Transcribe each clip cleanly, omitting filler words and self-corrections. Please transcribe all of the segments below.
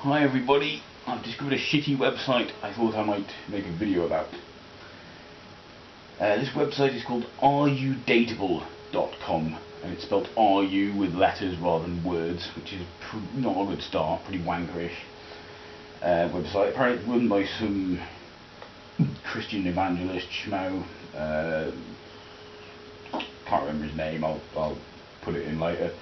Hi everybody, I've discovered a shitty website I thought I might make a video about. This website is called udateable.com and it's spelled RU with letters rather than words, which is not a good start, pretty wankerish website. Apparently run by some Christian evangelist schmo, can't remember his name, I'll put it in later.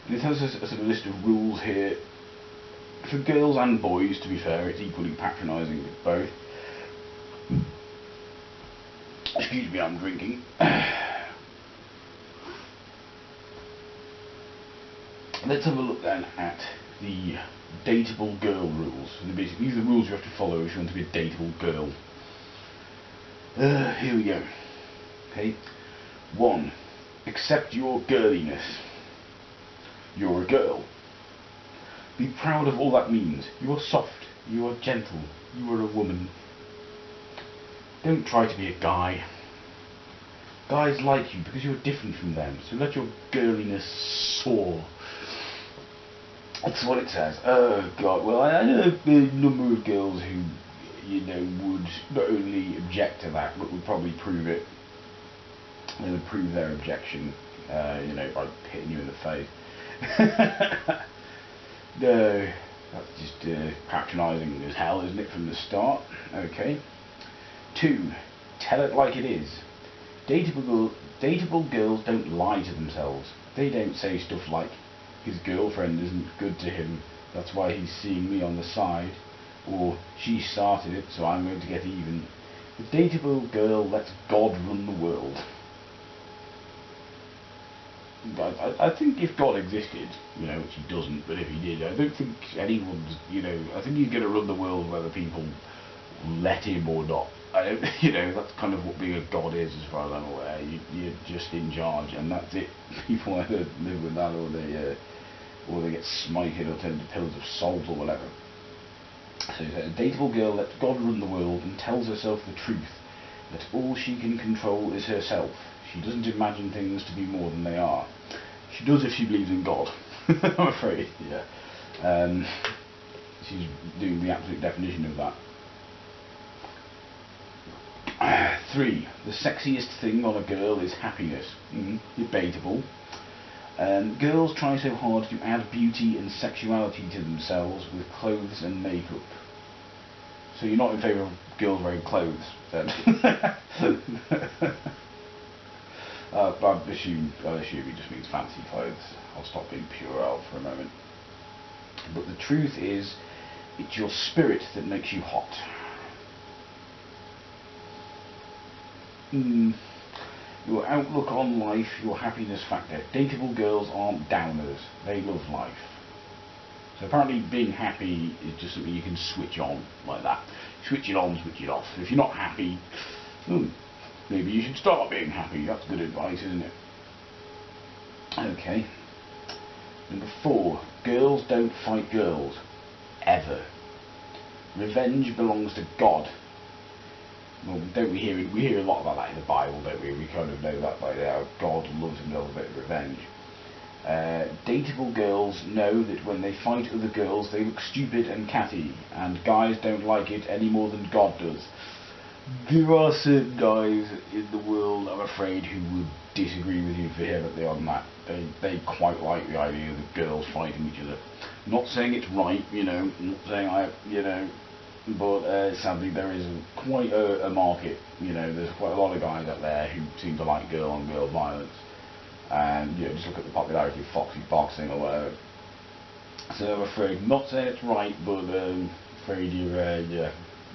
And it has a sort of list of rules here for girls and boys. To be fair, it's equally patronising with both. Excuse me, I'm drinking. Let's have a look then at the dateable girl rules. So basically, these are the rules you have to follow if you want to be a dateable girl. Here we go. Okay. 1. Accept your girliness. You're a girl. Be proud of all that means. You are soft. You are gentle. You are a woman. Don't try to be a guy. Guys like you because you're different from them. So let your girliness soar. That's what it says. Oh God. Well, I know a number of girls who, would not only object to that, but would probably prove it. They would prove their objection, by hitting you in the face. No, that's just patronising as hell, isn't it, from the start? Okay. 2. Tell it like it is. Dateable girls don't lie to themselves. They don't say stuff like, his girlfriend isn't good to him, that's why he's seeing me on the side, or she started it, so I'm going to get even. The dateable girl lets God run the world. I think if God existed, which he doesn't, but if he did, I don't think anyone's, I think he's going to run the world whether people let him or not. I don't, that's kind of what being a god is, as far as I'm aware. You're just in charge, and that's it. People either live with that, or they get smited or turned into pillars of salt or whatever. So he said, a dateable girl lets God run the world and tells herself the truth, that all she can control is herself. She doesn't imagine things to be more than they are. She does if she believes in God. I'm afraid, yeah. She's doing the absolute definition of that. 3. The sexiest thing on a girl is happiness. Debatable. Girls try so hard to add beauty and sexuality to themselves with clothes and makeup. So you're not in favour of girls wearing clothes, then? I assume he just means fancy clothes. I'll stop being puerile for a moment. But the truth is, it's your spirit that makes you hot. Your outlook on life, your happiness factor. Dateable girls aren't downers. They love life. So apparently being happy is just something you can switch on like that. Switch it on, switch it off. If you're not happy, maybe you should start being happy. That's good advice, isn't it? Okay. Number 4. Girls don't fight girls. Ever. Revenge belongs to God. Well, don't we hear it? We hear a lot about that in the Bible, don't we? We kind of know that by now. God loves himself a bit of revenge. Dateable girls know that when they fight other girls, they look stupid and catty, and guys don't like it any more than God does. There are certain guys in the world, I'm afraid, who would disagree with you vehemently on that. They quite like the idea of the girls fighting each other. I'm not saying it's right, I'm not saying but sadly there is quite a market. There's quite a lot of guys out there who seem to like girl-on-girl violence. And just look at the popularity of foxy boxing or whatever. So I'm afraid, not saying it's right, but I'm afraid you're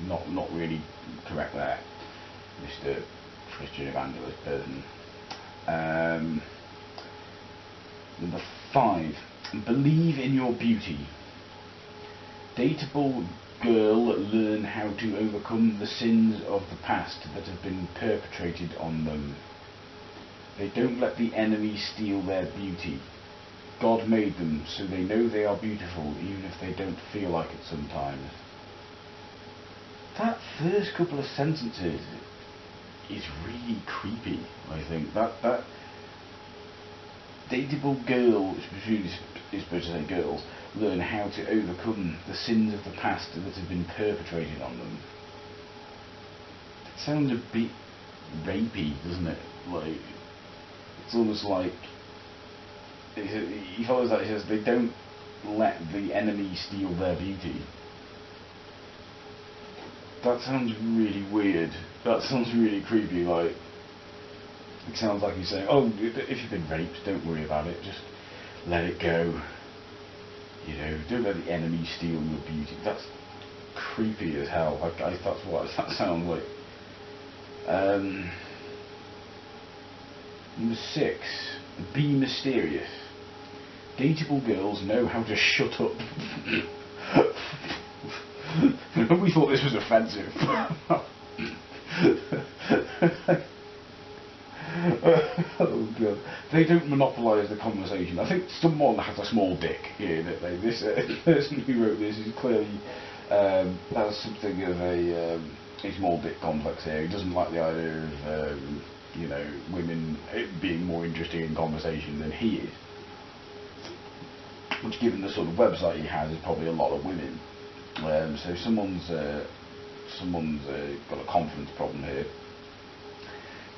not really correct there, Mr. Christian evangelist person. Number 5. Believe in your beauty. Dateable girl learn how to overcome the sins of the past that have been perpetrated on them. They don't let the enemy steal their beauty. God made them, so they know they are beautiful, even if they don't feel like it sometimes. That first couple of sentences is really creepy, I think. Dateable girl, is supposed to say girls, learn how to overcome the sins of the past that have been perpetrated on them. It sounds a bit rapey, doesn't it? Like, it's almost like, he follows that, he says, they don't let the enemy steal their beauty. That sounds really weird. That sounds really creepy. Like, it sounds like he's saying, oh, if you've been raped, don't worry about it, just let it go. You know, don't let the enemy steal your beauty. That's creepy as hell. That's what that sounds like. Number 6, be mysterious. Dateable girls know how to shut up. We thought this was offensive. Oh god. They don't monopolise the conversation. I think someone has a small dick here. This person who wrote this is clearly has something of a small dick complex here. He doesn't like the idea of you know, women being more interesting in conversation than he is. Which, given the sort of website he has, is probably a lot of women. So someone's got a confidence problem here.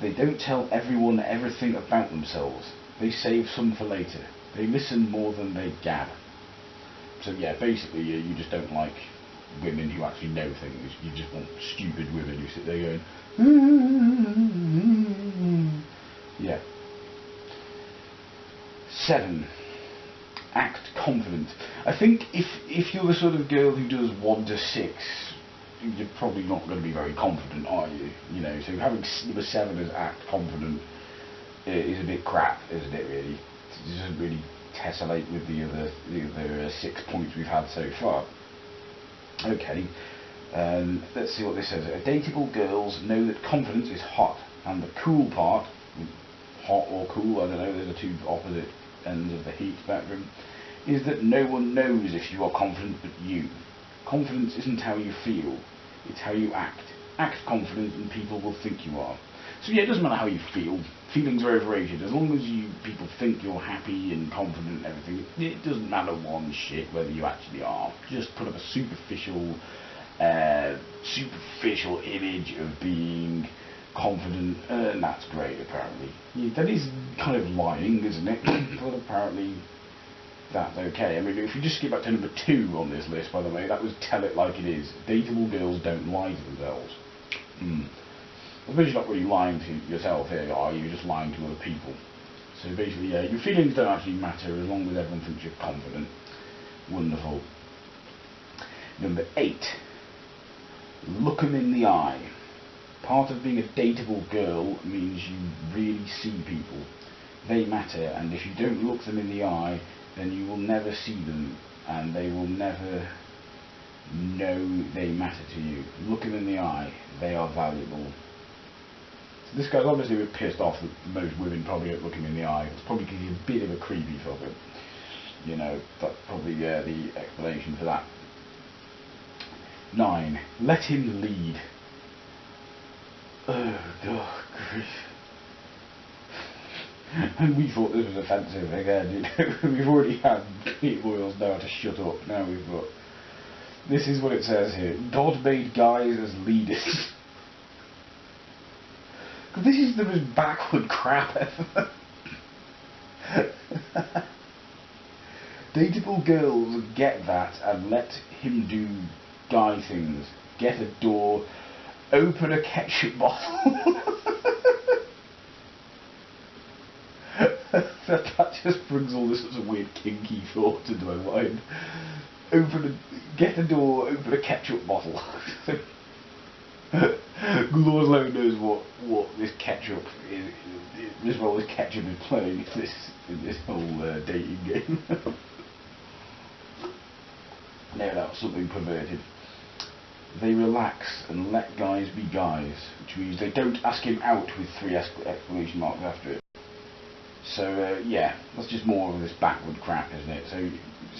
They don't tell everyone everything about themselves. They save some for later. They listen more than they gab. So yeah, basically you just don't like women who actually know things. You just want stupid women who sit there going, yeah. 7. Act confident. I think if you're the sort of girl who does 1 to 6, you're probably not going to be very confident, are you? You know, so having number 7 as act confident is a bit crap, isn't it? Really, it doesn't really tessellate with the other 6 points we've had so far. Okay, let's see what this says. Dateable girls know that confidence is hot, and the cool part, hot or cool, I don't know, they're the two opposite ends of the heat spectrum, is that no one knows if you are confident but you. Confidence isn't how you feel, it's how you act. Act confident and people will think you are. So yeah, it doesn't matter how you feel. Feelings are overrated. As long as people think you're happy and confident and everything, it doesn't matter one shit whether you actually are. Just put up a superficial image of being confident, and that's great apparently. Yeah, that is kind of lying, isn't it? But apparently that's okay. I mean, if you just skip back to number 2 on this list, by the way, that was tell it like it is. Dateable girls don't lie to themselves. I suppose you're not really lying to yourself here, are you? You're just lying to other people. So basically, yeah, your feelings don't actually matter as long as everyone thinks you're confident. Wonderful. Number 8. Look 'em in the eye. Part of being a dateable girl means you really see people. They matter, and if you don't look them in the eye, then you will never see them, and they will never know they matter to you. Look them in the eye. They are valuable. So this guy's obviously a bit pissed off that most women probably don't look him in the eye. It's probably because he's a bit of a creepy fucker. You know, that's probably the explanation for that. 9. Let him lead. Oh, God, grief. And we thought this was offensive again, you know. We've already had Pete Boyles know how to shut up. Now we've got... This is what it says here. God made guys as leaders. This is the most backward crap ever. Dateable girls get that and let him do guy things. Get a door, open a ketchup bottle. that just brings all this sorts of weird kinky thoughts into my mind. Get a door, open a ketchup bottle. Lord alone knows what this ketchup is, this role this ketchup is playing in this whole dating game. No, that was something perverted. They relax and let guys be guys, which means they don't ask him out with 3 exclamation marks after it. So yeah, that's just more of this backward crap, isn't it? So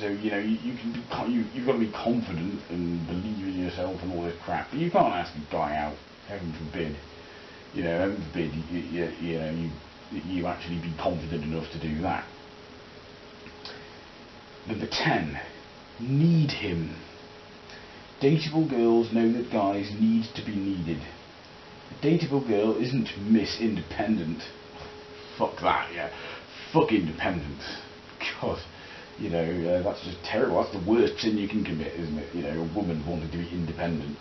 you know, you've got to be confident and believe in yourself and all this crap, but you can't ask a guy out. Heaven forbid. You know, heaven forbid you actually be confident enough to do that. Number 10. Need him. Dateable girls know that guys need to be needed. A dateable girl isn't Miss Independent. Fuck that, yeah. Fuck independent. God, you know, that's just terrible. That's the worst sin you can commit, isn't it? You know, a woman wanting to be independent,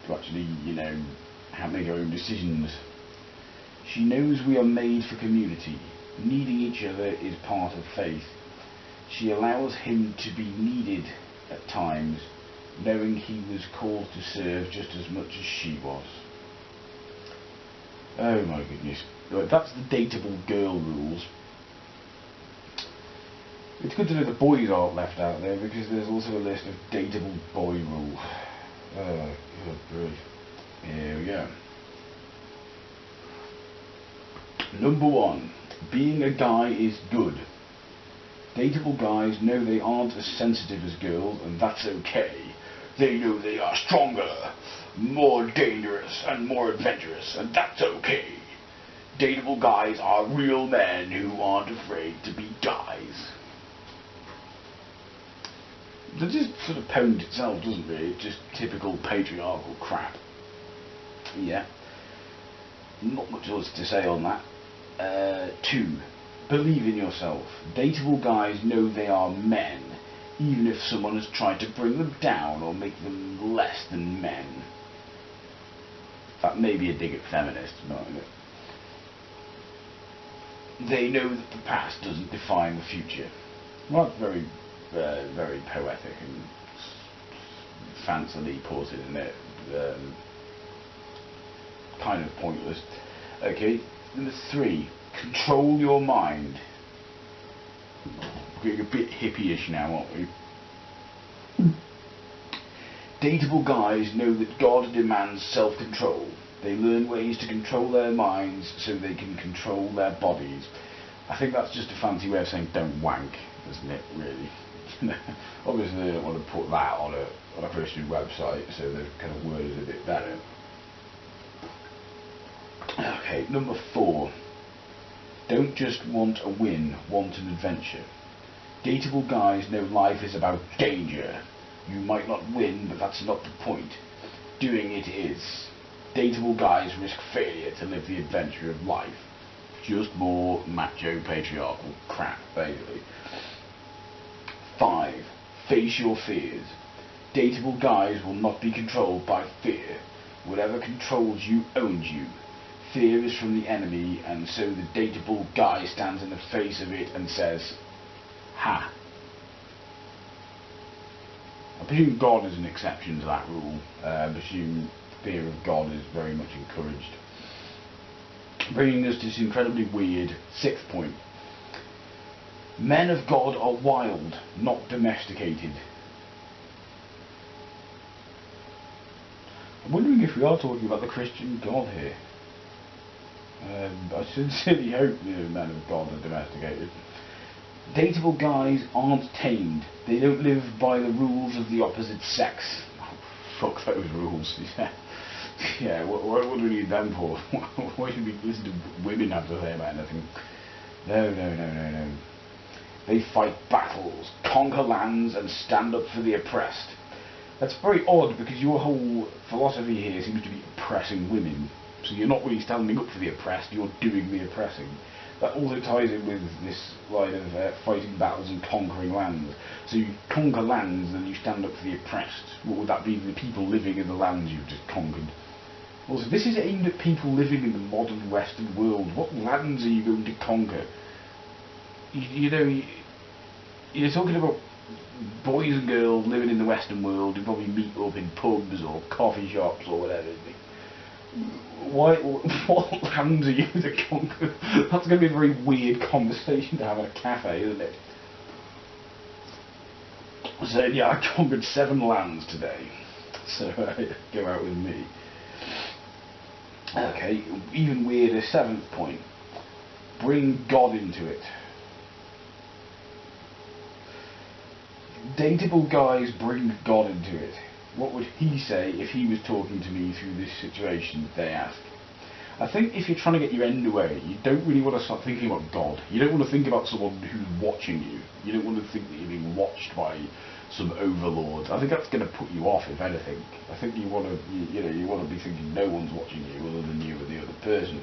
to actually, you know, make her own decisions. She knows we are made for community. Needing each other is part of faith. She allows him to be needed at times, knowing he was called to serve just as much as she was. Oh my goodness. Right, that's the dateable girl rules. It's good to know the boys aren't left out there, because there's also a list of dateable boy rules. Oh, good grief. Here we go. Number 1. Being a guy is good. Dateable guys know they aren't as sensitive as girls, and that's okay. They know they are stronger, more dangerous, and more adventurous, and that's okay. Dateable guys are real men who aren't afraid to be guys. That just sort of pwned itself, doesn't it? It's just typical patriarchal crap. Yeah. Not much else to say on that. 2. Believe in yourself. Dateable guys know they are men, even if someone has tried to bring them down or make them less than men. That may be a dig at feminists, but they know that the past doesn't define the future. Well, that's very, very poetic and fancily put, isn't it? Kind of pointless. Okay, number 3. Control your mind. We're getting a bit hippie-ish now, aren't we? Dateable guys know that God demands self-control. They learn ways to control their minds so they can control their bodies. I think that's just a fancy way of saying don't wank, isn't it, really? Obviously they don't want to put that on a Christian website, so the kind of word is a bit better. Okay, number 4. Don't just want a win, want an adventure. Dateable guys know life is about danger. You might not win, but that's not the point. Doing it is. Dateable guys risk failure to live the adventure of life. Just more macho patriarchal crap, basically. 5. Face your fears. Dateable guys will not be controlled by fear. Whatever controls you owns you. Fear is from the enemy, and so the dateable guy stands in the face of it and says, ha. I presume God is an exception to that rule. I presume fear of God is very much encouraged. Bringing us to this incredibly weird 6th point. Men of God are wild, not domesticated. I'm wondering if we are talking about the Christian God here. I sincerely hope men of God are domesticated. Dateable guys aren't tamed. They don't live by the rules of the opposite sex. Oh, fuck those rules. Yeah. Yeah, what do we need them for? Why should we listen to women have to say about anything? No. They fight battles, conquer lands, and stand up for the oppressed. That's very odd, because your whole philosophy here seems to be oppressing women. So you're not really standing up for the oppressed, you're doing the oppressing. That also ties in with this line of fighting battles and conquering lands. So you conquer lands and you stand up for the oppressed. What would that be? The people living in the lands you've just conquered. Also, this is aimed at people living in the modern Western world. What lands are you going to conquer? You know, you're talking about boys and girls living in the Western world who probably meet up in pubs or coffee shops or whatever. What lands are you to conquer? That's going to be a very weird conversation to have at a cafe, isn't it? So yeah, I conquered 7 lands today. So go out with me. Okay, even weirder 7th point. Bring God into it. Dateable guys bring God into it. What would he say if he was talking to me through this situation, they ask. I think if you're trying to get your end away, you don't really want to start thinking about God. You don't want to think about someone who's watching you. You don't want to think that you're being watched by some overlord. I think that's going to put you off, if anything. I think you want to, you want to be thinking no one's watching you other than you and the other person.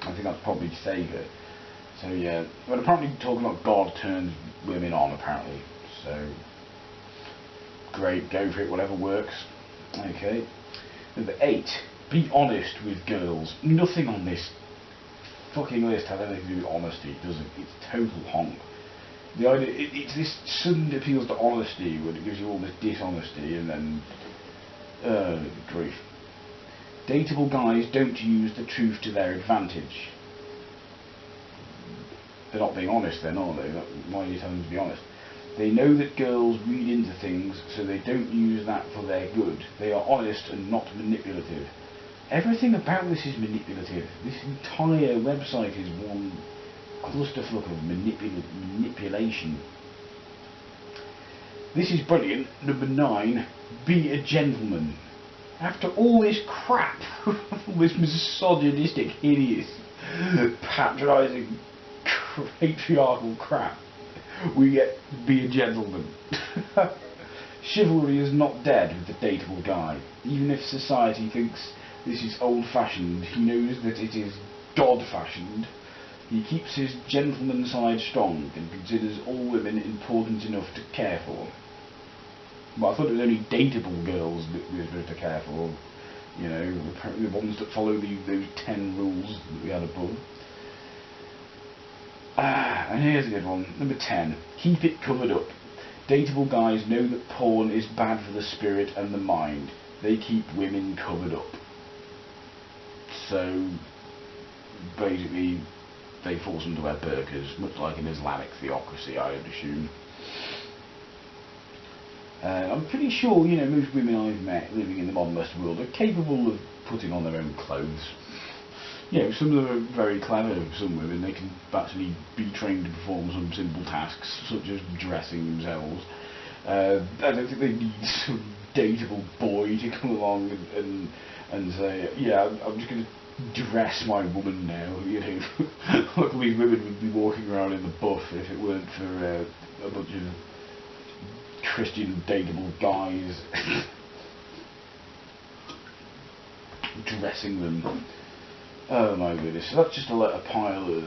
I think that's probably safer. So yeah, but apparently talking about God turns women on, apparently. So great, go for it, whatever works. Okay. Number 8. Be honest with girls. Nothing on this fucking list has anything to do with honesty, does it? It's total honk. The idea, it's this sudden appeals to honesty when it gives you all this dishonesty and then grief. Dateable guys don't use the truth to their advantage. They're not being honest then, are they? Why are you telling them to be honest? They know that girls read into things, so they don't use that for their good. They are honest and not manipulative. Everything about this is manipulative. This entire website is one clusterfuck of manipulation. This is brilliant. Number 9. Be a gentleman. After all this crap, all this misogynistic, hideous, patronising, patriarchal crap, we get be a gentleman. Chivalry is not dead with the dateable guy. Even if society thinks this is old-fashioned, he knows that it is God-fashioned. He keeps his gentleman side strong and considers all women important enough to care for. Well, I thought it was only dateable girls that we were supposed to care for. You know, apparently the ones that follow those 10 rules that we had above. And here's a good one. Number 10. Keep it covered up. Dateable guys know that porn is bad for the spirit and the mind. They keep women covered up. So, basically, they force them to wear burqas, much like an Islamic theocracy, I would assume. I'm pretty sure, most women I've met living in the modern Western world are capable of putting on their own clothes. Some of them are very clever, some women. They can actually be trained to perform some simple tasks, such as dressing themselves. I don't think they need some dateable boy to come along and say, yeah, I'm just going to dress my woman now. Luckily women would be walking around in the buff if it weren't for a bunch of Christian dateable guys dressing them. Oh my goodness, so that's just a pile of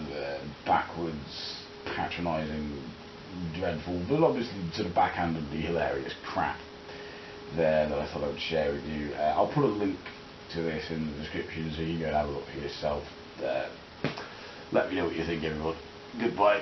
backwards, patronising, dreadful, but obviously sort of backhandedly hilarious crap there that I thought I would share with you. I'll put a link to this in the description so you can go and have a look for yourself. Let me know what you think, everyone. Goodbye.